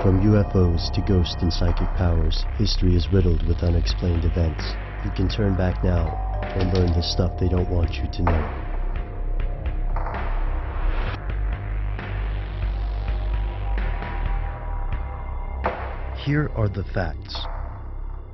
From UFOs to ghost and psychic powers, history is riddled with unexplained events. You can turn back now and learn the stuff they don't want you to know. Here are the facts.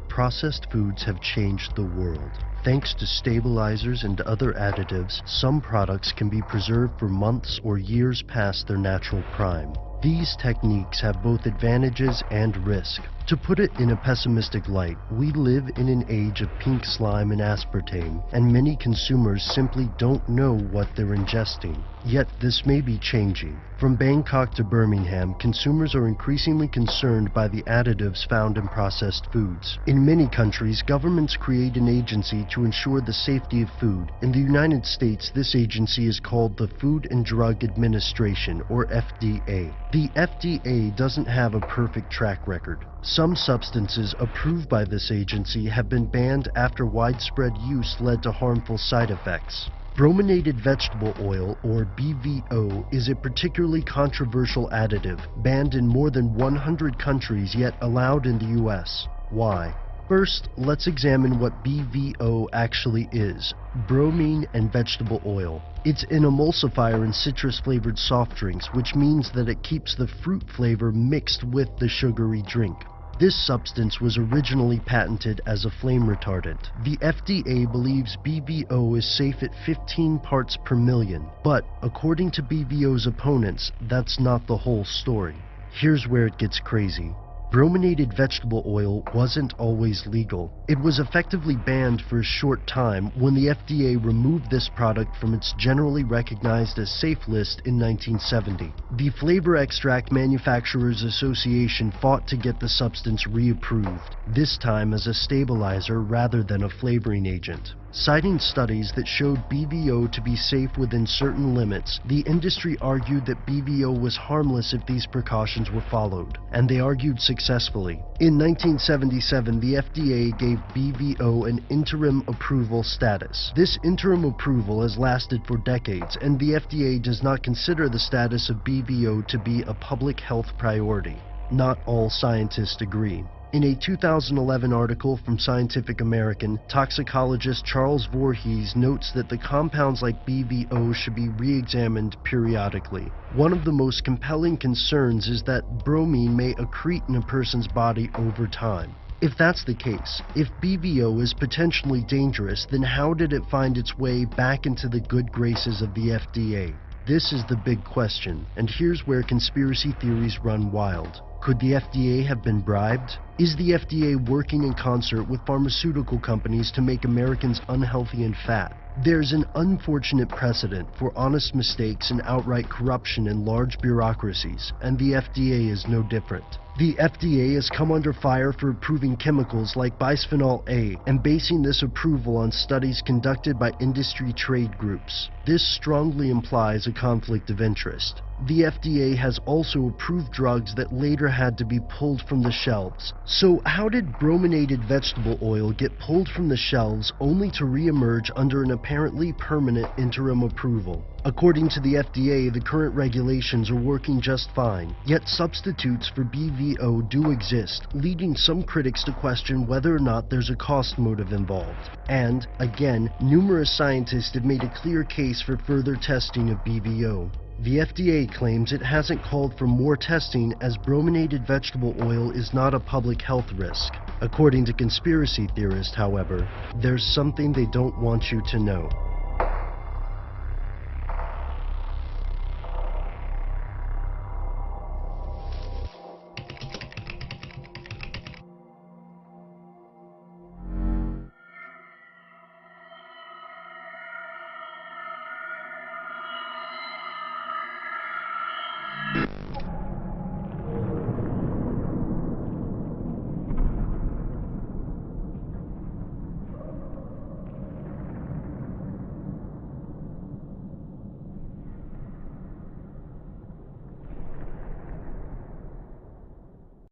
Processed foods have changed the world. Thanks to stabilizers and other additives, some products can be preserved for months or years past their natural prime. These techniques have both advantages and risk. To put it in a pessimistic light, we live in an age of pink slime and aspartame, and many consumers simply don't know what they're ingesting. Yet this may be changing. From Bangkok to Birmingham, consumers are increasingly concerned by the additives found in processed foods. In many countries, governments create an agency to ensure the safety of food. In the United States, this agency is called the Food and Drug Administration, or FDA. The FDA doesn't have a perfect track record. Some substances approved by this agency have been banned after widespread use led to harmful side effects. Brominated vegetable oil, or BVO, is a particularly controversial additive, banned in more than 100 countries yet allowed in the US. Why? First, let's examine what BVO actually is: bromine and vegetable oil. It's an emulsifier in citrus-flavored soft drinks, which means that it keeps the fruit flavor mixed with the sugary drink. This substance was originally patented as a flame retardant. The FDA believes BVO is safe at 15 parts per million, but according to BVO's opponents, that's not the whole story. Here's where it gets crazy. Brominated vegetable oil wasn't always legal. It was effectively banned for a short time when the FDA removed this product from its generally recognized as safe list in 1970. The Flavor Extract Manufacturers Association fought to get the substance reapproved, this time as a stabilizer rather than a flavoring agent. Citing studies that showed BVO to be safe within certain limits, the industry argued that BVO was harmless if these precautions were followed, and they argued successfully. In 1977, the FDA gave BVO an interim approval status. This interim approval has lasted for decades, and the FDA does not consider the status of BVO to be a public health priority. Not all scientists agree. In a 2011 article from Scientific American, toxicologist Charles Voorhees notes that the compounds like BVO should be re-examined periodically. One of the most compelling concerns is that bromine may accrete in a person's body over time. If that's the case, if BVO is potentially dangerous, then how did it find its way back into the good graces of the FDA? This is the big question, and here's where conspiracy theories run wild. Could the FDA have been bribed? Is the FDA working in concert with pharmaceutical companies to make Americans unhealthy and fat? There's an unfortunate precedent for honest mistakes and outright corruption in large bureaucracies, and the FDA is no different. The FDA has come under fire for approving chemicals like bisphenol A and basing this approval on studies conducted by industry trade groups. This strongly implies a conflict of interest. The FDA has also approved drugs that later had to be pulled from the shelves. So how did brominated vegetable oil get pulled from the shelves only to re-emerge under an apparently permanent interim approval? According to the FDA, the current regulations are working just fine, yet substitutes for BVO do exist, leading some critics to question whether or not there's a cost motive involved. And, again, numerous scientists have made a clear case for further testing of BVO. The FDA claims it hasn't called for more testing as brominated vegetable oil is not a public health risk. According to conspiracy theorists, however, there's something they don't want you to know.